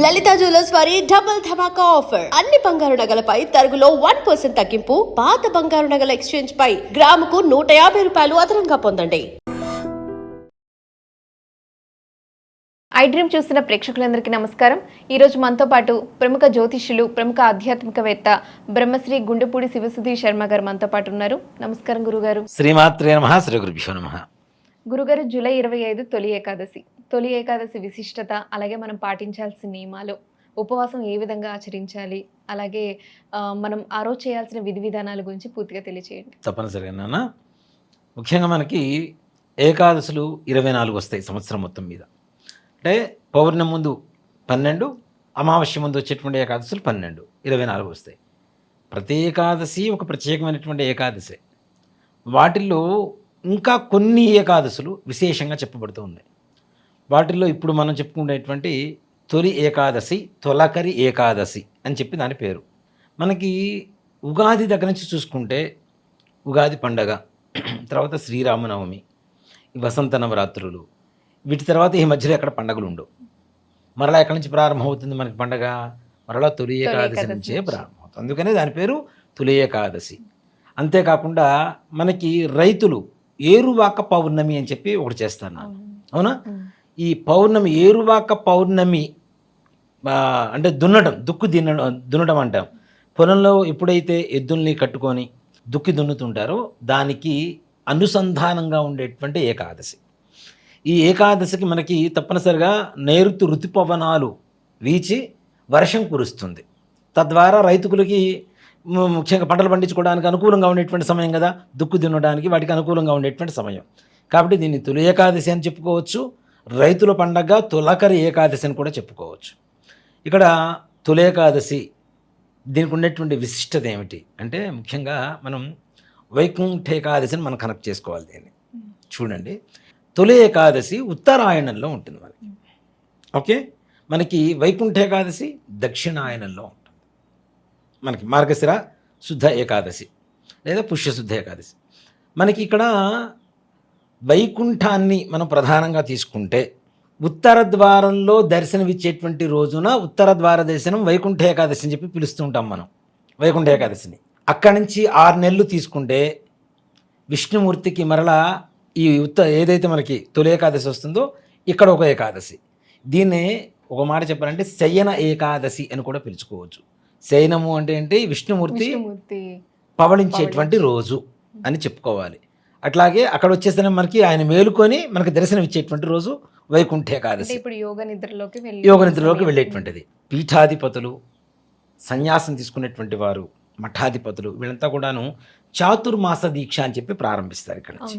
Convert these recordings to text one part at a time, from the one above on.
లలిత jewellers వారి double ధమాకా offer. అన్ని బంగారు నగలపై తరుగులో 1% తగ్గింపు. పాత బంగారు నగల ఎక్స్చేంజ్ పై గ్రాముకు 150 రూపాయలు అదనంగా పొందండి. ఐ డ్రీమ్ చూస్తున్న ప్రేక్షకులందరికీ నమస్కారం. ఈరోజు మనతో పాటు ప్రముఖ జ్యోతిష్యులు, ప్రముఖ ఆధ్యాత్మికవేత్త బ్రహ్మశ్రీ గుండెపూడి శివసుధీర్ శర్మ గారు మనతో పాటు ఉన్నారు. నమస్కారం గురుగారు. శ్రీమాత్రే నమః. శ్రీ గురుభ్యో నమః. గురుగారు, జూలై 25 తొలి ఏకాదశి. తొలి ఏకాదశి విశిష్టత, అలాగే మనం పాటించాల్సిన నియమాలు, ఉపవాసం ఏ విధంగా ఆచరించాలి, అలాగే మనం ఆ రోజు చేయాల్సిన విధి విధానాల గురించి పూర్తిగా తెలియచేయండి. తప్పనిసరిగా నాన్న. ముఖ్యంగా మనకి ఏకాదశులు 24 వస్తాయి సంవత్సరం మొత్తం మీద. అంటే పౌర్ణమి ముందు 12, అమావాస్య ముందు వచ్చేటువంటి ఏకాదశులు 12, 24 వస్తాయి. ప్రతి ఏకాదశి ఒక ప్రత్యేకమైనటువంటి ఏకాదశి. వాటిల్లో ఇంకా కొన్ని ఏకాదశులు విశేషంగా చెప్పబడుతూ ఉన్నాయి. వాటిల్లో ఇప్పుడు మనం చెప్పుకునేటువంటి తొలి ఏకాదశి, తొలకరి ఏకాదశి అని చెప్పి దాని పేరు. మనకి ఉగాది దగ్గర నుంచి చూసుకుంటే ఉగాది పండగ, తర్వాత శ్రీరామనవమి, వసంత నవరాత్రులు, వీటి తర్వాత ఈ మధ్యలో ఎక్కడ పండగలు ఉండవు. మరలా ఎక్కడి నుంచి ప్రారంభమవుతుంది మనకి పండగ? మరలా తొలి ఏకాదశి నుంచే ప్రారంభమవుతుంది. అందుకనే దాని పేరు తొలి ఏకాదశి. అంతేకాకుండా మనకి రైతులు ఏరువాక పౌర్ణమి అని చెప్పి ఒకటి చేస్తాను, అవునా? ఈ పౌర్ణమి, ఏరువాక పౌర్ణమి అంటే దున్నడం అంటాం. పొలంలో ఎప్పుడైతే ఎద్దుల్ని కట్టుకొని దుక్కి దున్నుతుంటారో దానికి అనుసంధానంగా ఉండేటువంటి ఏకాదశి. ఈ ఏకాదశికి మనకి తప్పనిసరిగా నైరుతి ఋతుపవనాలు వీచి వర్షం కురుస్తుంది. తద్వారా రైతులకి ముఖ్యంగా పంటలు పండించుకోవడానికి అనుకూలంగా ఉండేటువంటి సమయం కదా, దుక్కు దున్నడానికి వాటికి అనుకూలంగా ఉండేటువంటి సమయం. కాబట్టి దీన్ని తొలి ఏకాదశి అని చెప్పుకోవచ్చు. రైతుల పండగ తొలకరి ఏకాదశి అని కూడా చెప్పుకోవచ్చు. ఇక్కడ తొలి ఏకాదశి దీనికి ఉండేటువంటి విశిష్టత ఏమిటి అంటే, ముఖ్యంగా మనం వైకుంఠ ఏకాదశిని మనం కనెక్ట్ చేసుకోవాలి. దీన్ని చూడండి, తొలి ఏకాదశి ఉత్తరాయణంలో ఉంటుంది మనకి. ఓకే, మనకి వైకుంఠ ఏకాదశి దక్షిణాయనంలో ఉంటుంది. మనకి మార్గశిర శుద్ధ ఏకాదశి లేదా పుష్యశుద్ధ ఏకాదశి. మనకి ఇక్కడ వైకుంఠాన్ని మనం ప్రధానంగా తీసుకుంటే ఉత్తర ద్వారంలో దర్శనమిచ్చేటువంటి రోజున ఉత్తర ద్వార దర్శనం వైకుంఠ ఏకాదశి అని చెప్పి పిలుస్తుంటాం మనం, వైకుంఠ ఏకాదశిని. అక్కడి నుంచి 6 నెలలు తీసుకుంటే విష్ణుమూర్తికి మరలా ఈ ఏదైతే మనకి తొలి ఏకాదశి వస్తుందో ఇక్కడ ఒక ఏకాదశి. దీన్నే ఒక మాట చెప్పాలంటే శయన ఏకాదశి అని కూడా పిలుచుకోవచ్చు. శయనము అంటే ఏంటి? విష్ణుమూర్తి పవళించేటువంటి రోజు అని చెప్పుకోవాలి. అట్లాగే అక్కడ వచ్చేసరికి మనకి ఆయన మేలుకొని మనకి దర్శనం ఇచ్చేటువంటి రోజు వైకుంఠ ఏకాదశి. ఇప్పుడు యోగ నిద్రలోకి వెళ్ళేటువంటిది. పీఠాధిపతులు, సన్యాసం తీసుకునేటువంటి వారు, మఠాధిపతులు, వీళ్ళంతా కూడాను చాతుర్మాస దీక్ష అని చెప్పి ప్రారంభిస్తారు. ఇక్కడ నుంచి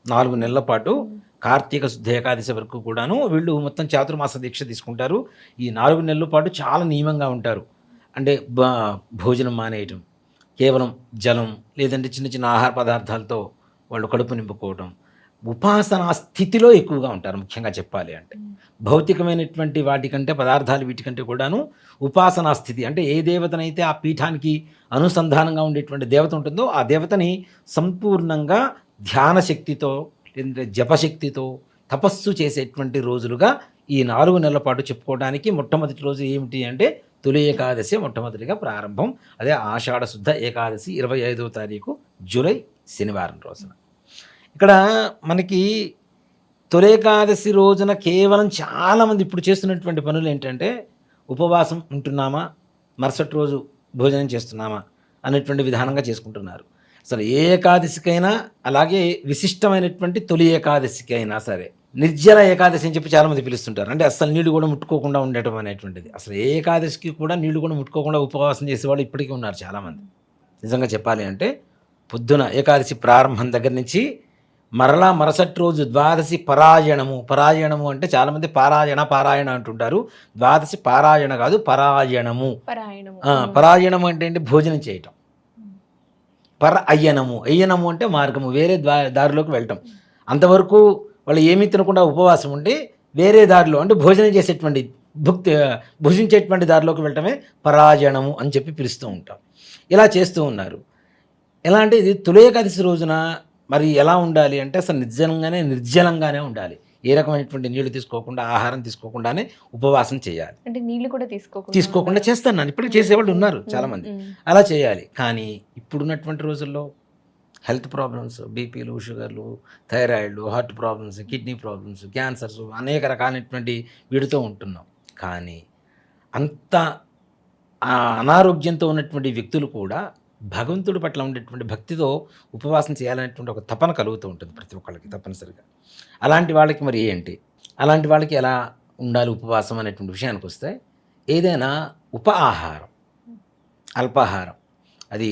4 నెలల పాటు కార్తీక శుద్ధ ఏకాదశి వరకు కూడాను వీళ్ళు మొత్తం చాతుర్మాస దీక్ష తీసుకుంటారు. ఈ 4 నెలల పాటు చాలా నియమంగా ఉంటారు. అంటే భోజనం మానేయటం, కేవలం జలం లేదంటే చిన్న చిన్న ఆహార పదార్థాలతో వాళ్ళు కడుపు నింపుకోవడం, ఉపాసనా స్థితిలో ఎక్కువగా ఉంటారు. ముఖ్యంగా చెప్పాలి అంటే భౌతికమైనటువంటి వాటికంటే, పదార్థాలు వీటికంటే కూడాను ఉపాసనా స్థితి అంటే ఏ దేవతనైతే ఆ పీఠానికి అనుసంధానంగా ఉండేటువంటి దేవత ఉంటుందో ఆ దేవతని సంపూర్ణంగా ధ్యాన శక్తితో లేదంటే జపశక్తితో తపస్సు చేసేటువంటి రోజులుగా ఈ 4 నెలల పాటు చెప్పుకోవడానికి మొట్టమొదటి రోజు ఏమిటి అంటే తొలి ఏకాదశి మొట్టమొదటిగా ప్రారంభం. అదే ఆషాఢ శుద్ధ ఏకాదశి 25వ తారీఖు జూలై శనివారం రోజున. ఇక్కడ మనకి తొలి ఏకాదశి రోజున కేవలం చాలామంది ఇప్పుడు చేస్తున్నటువంటి పనులు ఏంటంటే, ఉపవాసం ఉంటున్నామా, మరుసటి రోజు భోజనం చేస్తున్నామా అనేటువంటి విధానంగా చేసుకుంటున్నారు. అసలు ఏ ఏకాదశికైనా, అలాగే విశిష్టమైనటువంటి తొలి ఏకాదశికైనా సరే నిర్జల ఏకాదశి అని చెప్పి చాలామంది పిలుస్తుంటారు. అంటే అసలు నీళ్లు కూడా ముట్టుకోకుండా ఉండటం అనేటువంటిది. అసలు ఏ ఏకాదశికి కూడా నీళ్లు కూడా ముట్టుకోకుండా ఉపవాసం చేసేవాళ్ళు ఇప్పటికీ ఉన్నారు చాలామంది. నిజంగా చెప్పాలి అంటే పొద్దున ఏకాదశి ప్రారంభం దగ్గర నుంచి మరలా మరుసటి రోజు ద్వాదశి పరాయణము అంటే చాలామంది పారాయణ అంటుంటారు. ద్వాదశి పారాయణ కాదు, పరాయణము అంటే ఏంటి? భోజనం చేయటం. అయ్యనము అంటే మార్గము, వేరే దారిలోకి వెళ్ళటం. అంతవరకు వాళ్ళు ఏమీ తినకుండా ఉపవాసం ఉండి వేరే దారిలో అంటే భోజనం చేసేటువంటి భుజించేటువంటి దారిలోకి వెళ్ళటమే పరాయణము అని చెప్పి పిలుస్తూ ఉంటాం. ఇలా చేస్తూ ఉన్నారు. ఎలా అంటే ఇది తొలి ఏకాదశి రోజున మరి ఎలా ఉండాలి అంటే అసలు నిర్జలంగానే ఉండాలి. ఏ రకమైనటువంటి నీళ్లు తీసుకోకుండా, ఆహారం తీసుకోకుండానే ఉపవాసం చేయాలి. అంటే నీళ్లు కూడా తీసుకోకుండా తీసుకోకుండా చేస్తాను నేను, ఇప్పటికీ చేసేవాళ్ళు ఉన్నారు చాలామంది. అలా చేయాలి. కానీ ఇప్పుడున్నటువంటి రోజుల్లో హెల్త్ ప్రాబ్లమ్స్, బీపీలు, షుగర్లు, థైరాయిడ్లు, heart problems, kidney problems, cancers అనేక రకాలైనటువంటి వీటితో ఉంటున్నాం. కానీ అంత అనారోగ్యంతో ఉన్నటువంటి వ్యక్తులు కూడా భగవంతుడి పట్ల ఉండేటువంటి భక్తితో ఉపవాసం చేయాలనేటువంటి ఒక తపన కలుగుతూ ఉంటుంది ప్రతి ఒక్కళ్ళకి తప్పనిసరిగా. అలాంటి వాళ్ళకి మరి ఏంటి, అలాంటి వాళ్ళకి ఎలా ఉండాలి ఉపవాసం అనేటువంటి విషయానికి వస్తే, ఏదైనా ఆహారం, అల్పాహారం, అది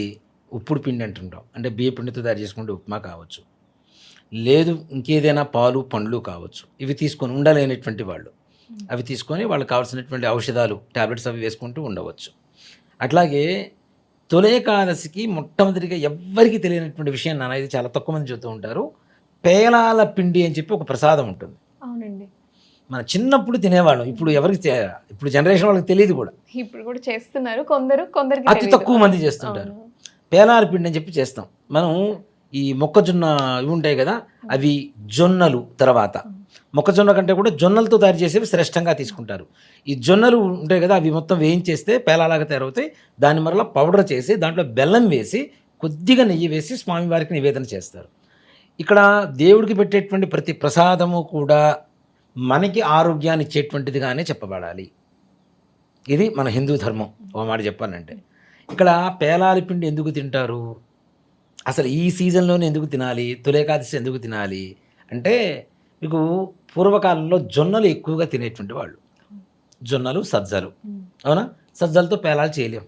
ఉప్పుడు పిండి అంటుంటాం, అంటే బియ్య పిండితో తయారు చేసుకుంటే ఉప్మా కావచ్చు, లేదు ఇంకేదైనా పాలు పండ్లు కావచ్చు, ఇవి తీసుకొని ఉండలేనటువంటి వాళ్ళు అవి తీసుకొని వాళ్ళకి కావాల్సినటువంటి ఔషధాలు, టాబ్లెట్స్ అవి వేసుకుంటూ ఉండవచ్చు. అట్లాగే తొలి ఏకాదశికి మొట్టమొదటిగా ఎవ్వరికి తెలియనటువంటి విషయం నాన్న, ఇది చాలా తక్కువ మంది చెబుతూ ఉంటారు, పేలాల పిండి అని చెప్పి ఒక ప్రసాదం ఉంటుంది. అవునండి, మన చిన్నప్పుడు తినేవాళ్ళం, ఇప్పుడు ఎవరికి ఇప్పుడు జనరేషన్ వాళ్ళకి తెలియదు కూడా. ఇప్పుడు కూడా చేస్తున్నారు కొందరికి అతి తక్కువ మంది చేస్తుంటారు. పేలాల పిండి అని చెప్పి చేస్తాం మనం. ఈ మొక్కజొన్న ఇవి ఉంటాయి కదా, అవి జొన్నలు, తర్వాత మొక్కజొన్న కంటే కూడా జొన్నలతో తయారు చేసేవి శ్రేష్టంగా తీసుకుంటారు. ఈ జొన్నలు ఉంటాయి కదా, అవి మొత్తం వేయించేస్తే పేలాలాగా తయారవుతాయి. దాన్ని మరలా పౌడర్ చేసి దాంట్లో బెల్లం వేసి కొద్దిగా నెయ్యి వేసి స్వామివారికి నివేదన చేస్తారు. ఇక్కడ దేవుడికి పెట్టేటువంటి ప్రతి ప్రసాదము కూడా మనకి ఆరోగ్యాన్ని ఇచ్చేటువంటిదిగానే చెప్పబడాలి. ఇది మన హిందూ ధర్మం. ఒక మాట చెప్పాలంటే, ఇక్కడ పేలాలి పిండి ఎందుకు తింటారు, అసలు ఈ సీజన్లోనే ఎందుకు తినాలి, తొలి ఏకాదశి ఎందుకు తినాలి అంటే, మీకు పూర్వకాలంలో జొన్నలు ఎక్కువగా తినేటువంటి వాళ్ళు, జొన్నలు, సజ్జలు. అవునా? సజ్జలతో పేలాలు చేయలేం,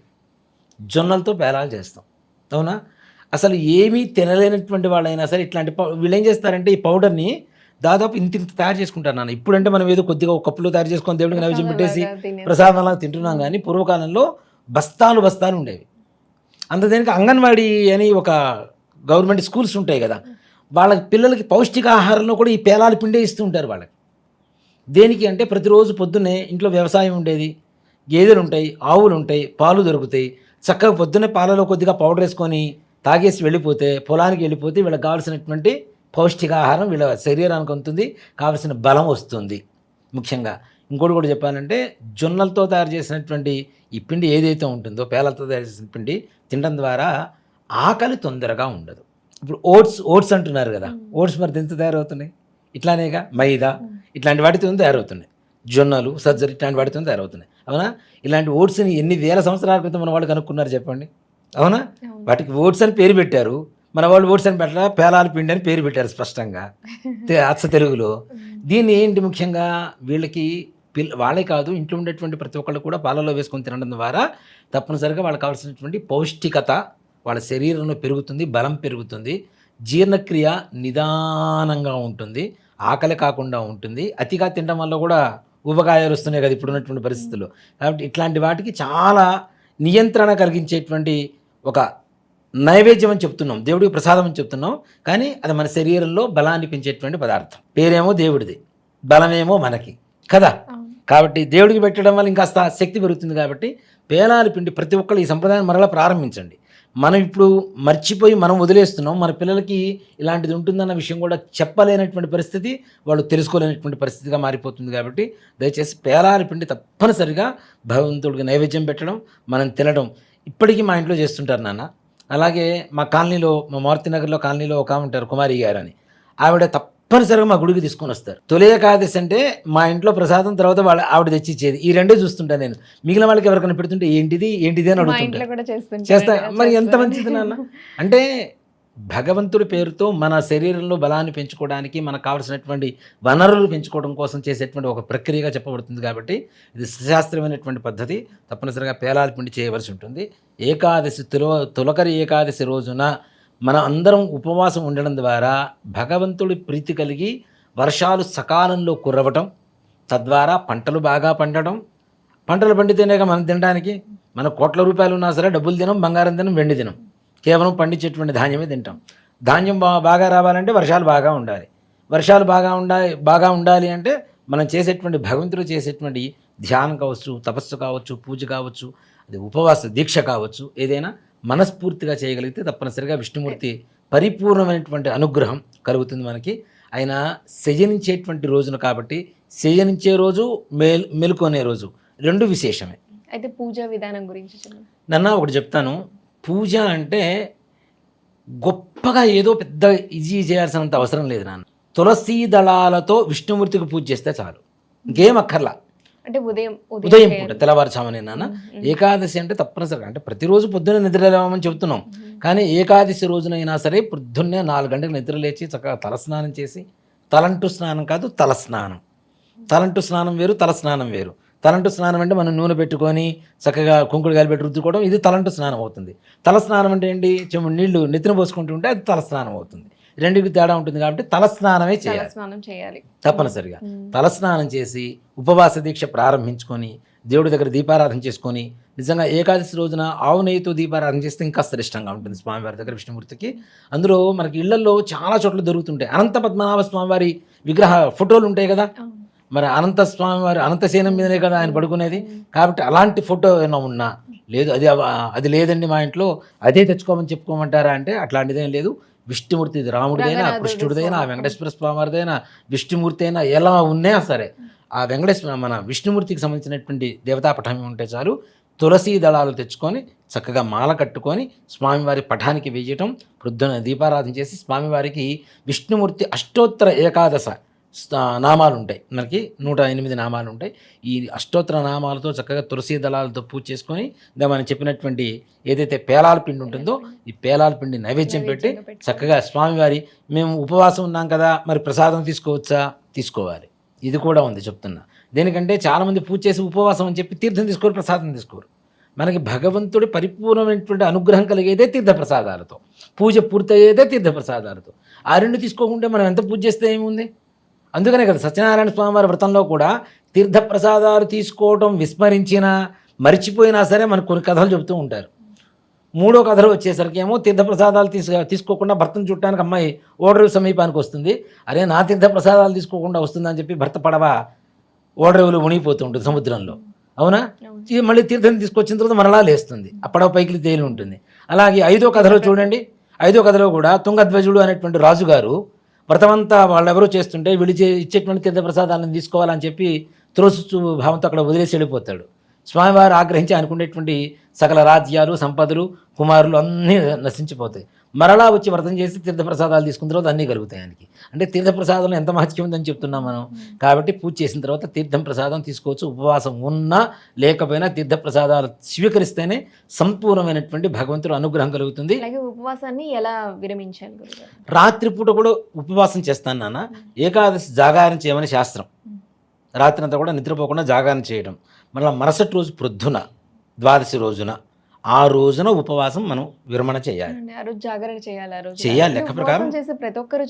జొన్నలతో పేలాలు చేస్తాం. అవునా? అసలు ఏమీ తినలేనటువంటి వాళ్ళైనా సరే ఇట్లాంటి వీళ్ళు ఏం చేస్తారంటే, ఈ పౌడర్ని దాదాపు ఇంత తయారు చేసుకుంటారు నాన్న. ఇప్పుడంటే మనం ఏదో కొద్దిగా ఒక కప్పులో తయారు చేసుకొని దేవుడికి నైవేద్యం పెట్టేసి ప్రసాదంలా తింటున్నాం. కానీ పూర్వకాలంలో బస్తాలు బస్తాలు ఉండేవి. అంత దేనికి అంగన్వాడీ అని ఒక గవర్నమెంట్ స్కూల్స్ ఉంటాయి కదా, వాళ్ళ పిల్లలకి పౌష్టికాహారంలో కూడా ఈ పేలాల పిండే ఇస్తూ ఉంటారు వాళ్ళకి. దేనికి అంటే, ప్రతిరోజు పొద్దున్నే ఇంట్లో వ్యవసాయం ఉండేది, గేదెలు ఉంటాయి, ఆవులు ఉంటాయి, పాలు దొరుకుతాయి. చక్కగా పొద్దున్నే పాలలో కొద్దిగా పౌడర్ వేసుకొని తాగేసి వెళ్ళిపోతే, పొలానికి వెళ్ళిపోతే వీళ్ళకి కావాల్సినటువంటి పౌష్టికాహారం వీళ్ళ శరీరానికి అందుతుంది, కావలసిన బలం వస్తుంది. ముఖ్యంగా ఇంకోటి కూడా చెప్పాలంటే, జొన్నలతో తయారు చేసినటువంటి ఈ పిండి ఏదైతే ఉంటుందో, పేలలతో తయారు చేసిన పిండి తినడం ద్వారా ఆకలి తొందరగా ఉండదు. ఇప్పుడు ఓట్స్ అంటున్నారు కదా, ఓట్స్ మరి ఎంత తయారవుతున్నాయి, ఇట్లానేగా మైదా ఇట్లాంటి వాటితో తయారవుతున్నాయి. జొన్నలు, సజ్జలు ఇట్లాంటి వాటితో తయారవుతున్నాయి. అవునా? ఇలాంటి ఓట్స్ని ఎన్ని వేల సంవత్సరాల క్రితం మన వాళ్ళు కనుక్కున్నారు చెప్పండి. అవునా? వాటికి ఓట్స్ అని పేరు పెట్టారు, మన వాళ్ళు ఓట్స్ అని పెట్టారా, పేలాల పిండి అని పేరు పెట్టారు స్పష్టంగా అచ్చ తెలుగులో. దీన్ని ఏంటి ముఖ్యంగా వీళ్ళకి వాళ్ళే కాదు, ఇంట్లో ఉండేటువంటి ప్రతి ఒక్కళ్ళు కూడా పాలలో వేసుకొని తినడం ద్వారా తప్పనిసరిగా వాళ్ళకి కావాల్సినటువంటి పౌష్టికత వాళ్ళ శరీరంలో పెరుగుతుంది, బలం పెరుగుతుంది, జీర్ణక్రియ నిదానంగా ఉంటుంది, ఆకలి కాకుండా ఉంటుంది. అతిగా తినడం వల్ల కూడా ఊబకాయాలు వస్తున్నాయి కదా ఇప్పుడు ఉన్నటువంటి పరిస్థితుల్లో. కాబట్టి ఇట్లాంటి వాటికి చాలా నియంత్రణ కలిగించేటువంటి ఒక నైవేద్యం అని చెప్తున్నాం, దేవుడికి ప్రసాదం అని చెప్తున్నాం. కానీ అది మన శరీరంలో బలాన్ని పెంచేటువంటి పదార్థం. పేరేమో దేవుడిది, బలమేమో మనకి కదా. కాబట్టి దేవుడికి పెట్టడం వల్ల ఇంకాస్త శక్తి పెరుగుతుంది. కాబట్టి పేలాలి పిండి ప్రతి ఒక్కళ్ళు ఈ సంప్రదాయం మరలా ప్రారంభించండి. మనం ఇప్పుడు మర్చిపోయి మనం వదిలేస్తున్నాం. మన పిల్లలకి ఇలాంటిది ఉంటుందన్న విషయం కూడా చెప్పలేనటువంటి పరిస్థితి, వాళ్ళు తెలుసుకోలేనటువంటి పరిస్థితిగా మారిపోతుంది. కాబట్టి దయచేసి పేలాలి పిండి తప్పనిసరిగా భగవంతుడికి నైవేద్యం పెట్టడం, మనం తినడం ఇప్పటికీ మా ఇంట్లో చేస్తుంటారు నాన్న. అలాగే మా కాలనీలో, మా మారుతినగర్లో కాలనీలో ఒక ఉంటారు కుమారి గారు అని, ఆవిడ తప్పనిసరిగా మా గుడికి తీసుకొని వస్తారు. తొలి ఏకాదశి అంటే మా ఇంట్లో ప్రసాదం, తర్వాత ఆవిడ తెచ్చి ఇచ్చేది. ఈ రెండే చూస్తుంటాను నేను. మిగిలిన వాళ్ళకి ఎవరికైనా పెడుతుంటే ఏంటిది అని అడుగుతుంటాను. చేస్తా. మరి ఎంత మంచిది నాన్న. అంటే భగవంతుడి పేరుతో మన శరీరంలో బలాన్ని పెంచుకోవడానికి, మనకు కావాల్సినటువంటి వనరులు పెంచుకోవడం కోసం చేసేటువంటి ఒక ప్రక్రియగా చెప్పబడుతుంది. కాబట్టి ఇది శాస్త్రీయమైనటువంటి పద్ధతి. తప్పనిసరిగా పేలాల పిండి చేయవలసి ఉంటుంది. ఏకాదశి తొలకరి ఏకాదశి రోజున మనం అందరం ఉపవాసం ఉండడం ద్వారా భగవంతుడి ప్రీతి కలిగి వర్షాలు సకాలంలో కురవటం, తద్వారా పంటలు బాగా పండడం. పంటలు పండితేనేగా మనం తినడానికి. మన కోట్ల రూపాయలు ఉన్నా సరే డబ్బులు తినం, బంగారం తినం, వెండి తినం, కేవలం పండించేటువంటి ధాన్యమే తింటాం. ధాన్యం బాగా రావాలంటే వర్షాలు బాగా ఉండాలి. వర్షాలు బాగా ఉండాలి అంటే మనం చేసేటువంటి భగవంతుడు చేసేటువంటి ధ్యానం కావచ్చు, తపస్సు కావచ్చు, పూజ కావచ్చు, అది ఉపవాస దీక్ష కావచ్చు, ఏదైనా మనస్ఫూర్తిగా చేయగలిగితే తప్పనిసరిగా విష్ణుమూర్తి పరిపూర్ణమైనటువంటి అనుగ్రహం కలుగుతుంది మనకి. ఆయన శయనించేటువంటి రోజున కాబట్టి శయనించే రోజు మెలుకొనే రోజు రెండు విశేషమే. అయితే పూజా విధానం గురించి చెప్పండి. నన్న ఒకటి చెప్తాను. పూజ అంటే గొప్పగా ఏదో పెద్ద ఇది చేయాల్సినంత అవసరం లేదు నాన్న. తులసీ దళాలతో విష్ణుమూర్తికి పూజ చేస్తే చాలు, ఇంకేం అక్కర్లా. అంటే ఉదయం ఉదయం పూట తెల్లవారుచామని నాన్న. ఏకాదశి అంటే తప్పనిసరిగా, అంటే ప్రతిరోజు పొద్దున్నే నిద్ర లేవమని చెప్తున్నాం, కానీ ఏకాదశి రోజునైనా సరే పొద్దున్నే 4 గంటలకు నిద్ర లేచి చక్కగా తలస్నానం చేసి, తలంటు స్నానం కాదు తలస్నానం, తలంటు స్నానం వేరు తలస్నానం వేరు. తలంటు స్నానం అంటే మనం నూనె పెట్టుకొని చక్కగా కుంకుడుగాయలు పెట్టి రుద్దుకోవడం, ఇది తలంటు స్నానం అవుతుంది. తలస్నానం అంటే ఏంటి, చెమ్ము నీళ్లు నెత్తిన పోసుకుంటూ ఉంటే అది తలస్నానం అవుతుంది. రెండుకి తేడా ఉంటుంది కాబట్టి తలస్నానమే చేయాలి తప్పనిసరిగా. తలస్నానం చేసి ఉపవాస దీక్ష ప్రారంభించుకొని దేవుడి దగ్గర దీపారాధన చేసుకొని, నిజంగా ఏకాదశి రోజున ఆవు నెయ్యితో దీపారాధన చేస్తే ఇంకా శ్రేష్టంగా ఉంటుంది స్వామివారి దగ్గర విష్ణుమూర్తికి. అందులో మనకి ఇళ్లలో చాలా చోట్ల దొరుకుతుంటాయి అనంత పద్మనాభ స్వామివారి విగ్రహ ఫోటోలు ఉంటాయి కదా. మరి అనంత స్వామివారి అనంతశయనం మీదనే కదా ఆయన పడుకునేది, కాబట్టి అలాంటి ఫోటో ఏమైనా ఉన్నా, లేదు అది లేదండి మా ఇంట్లో అదే తెచ్చుకోమని చెప్పుకోమంటారా అంటే అట్లాంటిదేం లేదు. విష్ణుమూర్తి రాముడిదైనా, కృష్ణుడిదైనా, వెంకటేశ్వర స్వామివారిదైనా, విష్ణుమూర్తి అయినా ఎలా ఉన్నా సరే ఆ మన విష్ణుమూర్తికి సంబంధించినటువంటి దేవతా పటం ఉంటే చాలు. తులసీ దళాలు తెచ్చుకొని చక్కగా మాల కట్టుకొని స్వామివారి పటానికి వేయటం, ప్రొద్దున దీపారాధన చేసి స్వామివారికి విష్ణుమూర్తి అష్టోత్తర ఏకాదశ నామాలు ఉంటాయి, మనకి 108 నామాలు ఉంటాయి. ఈ అష్టోత్తర నామాలతో చక్కగా తులసీ దళాలతో పూజ చేసుకొని, మనం చెప్పినటువంటి ఏదైతే పేలాల పిండి ఉంటుందో ఈ పేలాల పిండి నైవేద్యం పెట్టి చక్కగా స్వామివారి, మేము ఉపవాసం ఉన్నాం కదా మరి ప్రసాదం తీసుకోవచ్చా, తీసుకోవాలి. ఇది కూడా ఉంది చెప్తున్నా. దేనికంటే చాలామంది పూజ చేసి ఉపవాసం అని చెప్పి తీర్థం తీసుకోరు, ప్రసాదం తీసుకోరు. మనకి భగవంతుడి పరిపూర్ణమైనటువంటి అనుగ్రహం కలిగేదే తీర్థప్రసాదాలతో, పూజ పూర్తయ్యేదే తీర్థప్రసాదాలతో. ఆ రెండు తీసుకోకుంటే మనం ఎంత పూజ చేస్తే ఏముంది. అందుకనే కదా సత్యనారాయణ స్వామివారి వ్రతంలో కూడా తీర్థప్రసాదాలు తీసుకోవటం విస్మరించినా మర్చిపోయినా సరే మనకు కొన్ని కథలు చెబుతూ ఉంటారు. 3వ కథలో వచ్చేసరికి ఏమో తీర్థప్రసాదాలు తీసుకోకుండా భర్తను చుట్టానికి అమ్మాయి ఓడరేవు సమీపానికి వస్తుంది. అరే నా తీర్థప్రసాదాలు తీసుకోకుండా వస్తుందని చెప్పి భర్త పడవ ఓడరేవులు మునిగిపోతూ ఉంటుంది సముద్రంలో, అవునా. ఇది మళ్ళీ తీర్థం తీసుకొచ్చిన తర్వాత మనలా లేస్తుంది, ఆ పడవ పైకి తేలి ఉంటుంది. అలాగే 5వ కథలో చూడండి, 5వ కథలో కూడా తుంగధ్వజుడు అనేటువంటి రాజుగారు వ్రతమంతా వాళ్ళెవరూ చేస్తుంటే వీళ్ళు ఇచ్చేటువంటి తీర్థప్రసాదాలను తీసుకోవాలని చెప్పి త్రోసు భావంతో అక్కడ వదిలేసి వెళ్ళిపోతాడు. స్వామివారు ఆగ్రహించి అనుకునేటువంటి సకల రాజ్యాలు, సంపదలు, కుమారులు అన్నీ నశించిపోతాయి. మరలా వచ్చి వ్రతం చేసి తీర్థప్రసాదాలు తీసుకున్న తర్వాత అన్నీ కలుగుతాయి ఆయనకి. అంటే తీర్థప్రసాదంలో ఎంత మహత్యం ఉందని చెప్తున్నాం మనం. కాబట్టి పూజ చేసిన తర్వాత తీర్థం ప్రసాదం తీసుకోవచ్చు. ఉపవాసం ఉన్నా లేకపోయినా తీర్థప్రసాదాలు స్వీకరిస్తేనే సంపూర్ణమైనటువంటి భగవంతుడు అనుగ్రహం కలుగుతుంది. ఉపవాసాన్ని ఎలా విరమించాలి? రాత్రిపూట కూడా ఉపవాసం చేస్తాను నాన్న. ఏకాదశి జాగారం చేయమని శాస్త్రం. రాత్రి అంతా కూడా నిద్రపోకుండా జాగారం చేయడం, మళ్ళీ మరుసటి రోజు ప్రొద్దున ద్వాదశి రోజున ఆ రోజున ఉపవాసం మనం విరమణ చేయాలి. చేయాలి లెక్క ప్రకారం ప్రతి ఒక్కరు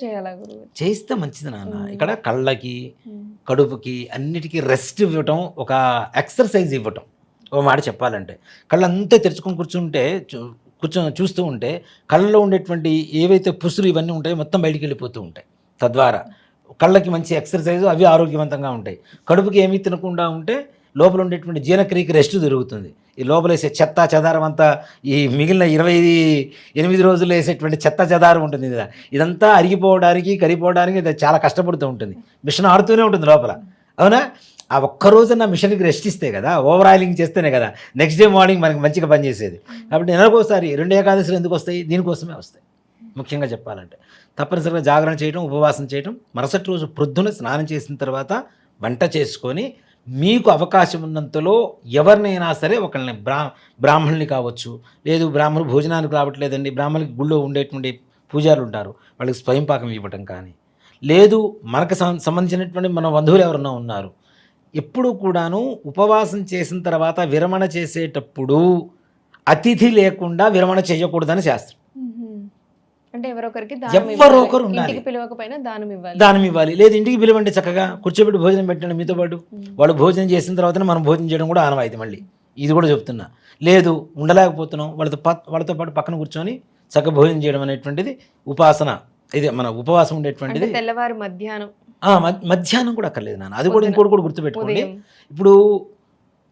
చేస్తే మంచిది నాన్న. ఇక్కడ కళ్ళకి, కడుపుకి అన్నిటికీ రెస్ట్ ఇవ్వటం, ఒక ఎక్సర్సైజ్ ఇవ్వటం. ఒక మాట చెప్పాలంటే కళ్ళంతా తెరుచుకొని కూర్చొని చూస్తూ ఉంటే కళ్ళలో ఉండేటువంటి ఏవైతే పుసులు ఇవన్నీ ఉంటాయో మొత్తం బయటికి వెళ్ళిపోతూ ఉంటాయి. తద్వారా కళ్ళకి మంచి ఎక్సర్సైజ్, అవి ఆరోగ్యవంతంగా ఉంటాయి. కడుపుకి ఏమీ తినకుండా ఉంటే లోపల ఉండేటువంటి జీర్ణక్రియకి రెస్ట్ దొరుకుతుంది. ఈ లోపల వేసే చెత్త చెదారం అంతా, ఈ మిగిలిన 28 రోజులు వేసేటువంటి చెత్త చెదారం ఉంటుంది కదా, ఇదంతా అరిగిపోవడానికి, కరిగిపోవడానికి చాలా కష్టపడుతూ ఉంటుంది. మిషన్ ఆడుతూనే ఉంటుంది లోపల, అవునా. ఆ ఒక్కరోజు నా మిషన్కి రెస్ట్ ఇస్తే కదా, ఓవర్ ఆయిలింగ్ చేస్తేనే కదా నెక్స్ట్ డే మార్నింగ్ మనకి మంచిగా పనిచేసేది. కాబట్టి నెలకోసారి 2 ఏకాదశులు ఎందుకు వస్తాయి? దీనికోసమే వస్తాయి. ముఖ్యంగా చెప్పాలంటే తప్పనిసరిగా జాగరణ చేయడం, ఉపవాసం చేయడం. మరుసటి రోజు ప్రొద్దున స్నానం చేసిన తర్వాత వంట చేసుకొని మీకు అవకాశం ఉన్నంతలో ఎవరినైనా సరే ఒకళ్ళని బ్రాహ్మణుని కావచ్చు, లేదు బ్రాహ్మణులు భోజనానికి రావట్లేదండి, బ్రాహ్మణులకి గుళ్ళో ఉండేటువంటి పూజారులు ఉంటారు, వాళ్ళకి స్వయం పాకం ఇవ్వటం కానీ, లేదు మనకు సంబంధించినటువంటి మన బంధువులు ఎవరన్నా ఉన్నారు. ఎప్పుడు కూడాను ఉపవాసం చేసిన తర్వాత విరమణ చేసేటప్పుడు అతిథి లేకుండా విరమణ చేయకూడదని శాస్త్రం. అంటే ఎవరొకరికి పిలవకపోయినా దానం ఇవ్వాలి. లేదు ఇంటికి పిలవండి, చక్కగా కూర్చోబెట్టి భోజనం పెట్టండి మీతో పాటు. వాళ్ళు భోజనం చేసిన తర్వాత మనం భోజనం చేయడం కూడా ఆనవాయితీ. మళ్ళీ ఇది కూడా చెప్తున్నా. లేదు ఉండలేకపోతున్నాం, వాళ్ళతో పాటు పక్కన కూర్చొని చక్కగా భోజనం చేయడం అనేటువంటిది ఉపాసన. ఇది మన ఉపవాసం ఉండేటువంటిది. తెల్లవారు మధ్యాహ్నం కూడా అక్కర్లేదు నాన్న. అది కూడా ఇంకోటి కూడా గుర్తుపెట్టుకోండి. ఇప్పుడు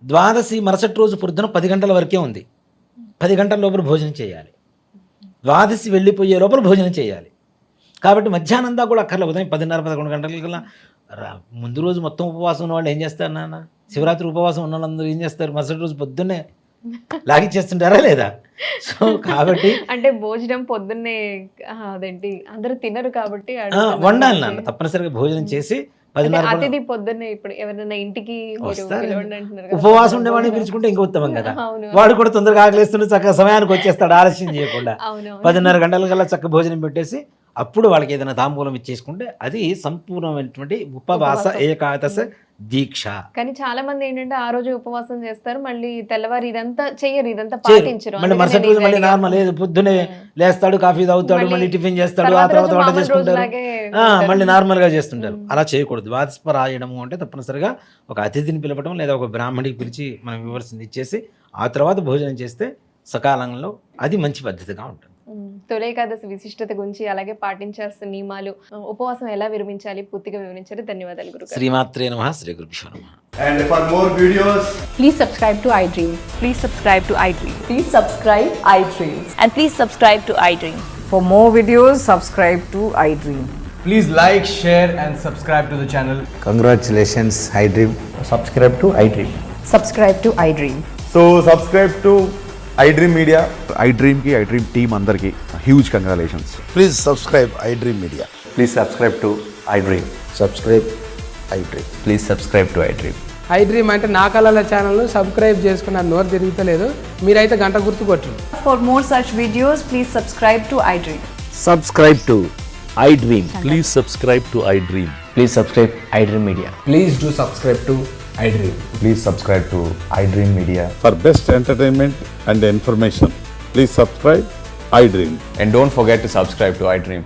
ద్వాదశి మరుసటి రోజు పొద్దున 10 గంటల వరకే ఉంది. 10 గంటల లోపల భోజనం చేయాలి. ద్వాదశి వెళ్ళిపోయే లోపల భోజనం చేయాలి. కాబట్టి మధ్యాహ్నం దాకా కూడా అక్కర్లే, ఉదయం 10:30-11 గంటలకల్లా ముందు రోజు మొత్తం ఉపవాసం ఉన్న వాళ్ళు ఏం చేస్తారు నాన్న, శివరాత్రి ఉపవాసం ఉన్న వాళ్ళందరూ ఏం చేస్తారు, మరుసటి రోజు పొద్దున్నే లాగిచ్చేస్తుంటారా లేదా? సో కాబట్టి అంటే భోజనం పొద్దున్నే అదేంటి అందరూ తినరు కాబట్టి వండాలి నాన్న, తప్పనిసరిగా భోజనం చేసి 10:30 అతిథి పొద్దున్నే ఇప్పుడు ఎవరైనా ఇంటికి మీరు పిలవండి అంటున్నారు కదా. ఉపవాసం ఉండేవాడిని పిలుచుకుంటే ఇంకా ఉత్తమం కదా. అవును. వాడు కూడా తొందరగా ఆకలిస్తుంటే చక్కగా సమయానికి వచ్చేస్తాడు, ఆలస్యం చేయకుండా. అవును. 10:30 గంటలకల్లా చక్క భోజనం పెట్టేసి అప్పుడు వాళ్ళకి ఏదైనా తాంబూలం ఇచ్చేసుకుంటే అది సంపూర్ణమైనటువంటి ఉపవాస ఏకాదశ దీక్ష. కానీ చాలా మంది ఏంటంటే ఆ రోజు ఉపవాసం చేస్తారు, మళ్ళీ తెల్లవారు ఇదంతా చెయ్యరు, ఇదంతా చేయరు. పాటించరు. మళ్ళీ మరుసటి రోజు మళ్ళీ నార్మల్ లేదు, పొద్దునే లేస్తాడు, కాఫీ తాగుతాడు, మళ్ళీ టిఫిన్ చేస్తాడు, ఆ తర్వాత వంట చేసుకుంటారు, మళ్ళీ నార్మల్ గా చేస్తుంటారు. అలా చేయకూడదు. వాస్పరాయడము అంటే తప్పనిసరిగా ఒక అతిథిని పిలవడం లేదా ఒక బ్రాహ్మణికి పిలిచి మనం వివరిస్తుంది ఇచ్చేసి ఆ తర్వాత భోజనం చేస్తే సకాలంలో అది మంచి పద్ధతిగా ఉంటుంది. తొలి ఏకాదశి విశిష్టత గురించి అలాగే పాటించాల్సిన నియమాలు, ఉపవాసం ఎలా విరమించాలి పూర్తిగా వివరించారు. ధన్యవాదాలు గురుగారు. శ్రీమాత్రే నమః, శ్రీ గురుభ్యో నమః. And for more videos, Please subscribe to iDream. Please subscribe to iDream. Please subscribe iDream. And please subscribe to iDream. For more videos, subscribe to iDream. please like, share, and subscribe to the channel. Congratulations, iDream. subscribe to iDream. Subscribe to iDream. So subscribe to iDream Media. iDream team అందరికి huge congratulations. Please subscribe iDream Media. Please subscribe to iDream. Subscribe iDream. Please subscribe to iDream. iDream అంటే నా కళల ఛానల్ను subscribe చేసుకున్న నోరు తిరుగుతలేదు, మీరైతే గంట గుర్తు కొట్టండి. For more such videos, please subscribe to iDream. Subscribe to iDream. Please subscribe to iDream. Please subscribe iDream Media. Please do subscribe to iDream. Please subscribe to iDream Media. For best entertainment and information, please subscribe iDream. And don't forget to subscribe to iDream.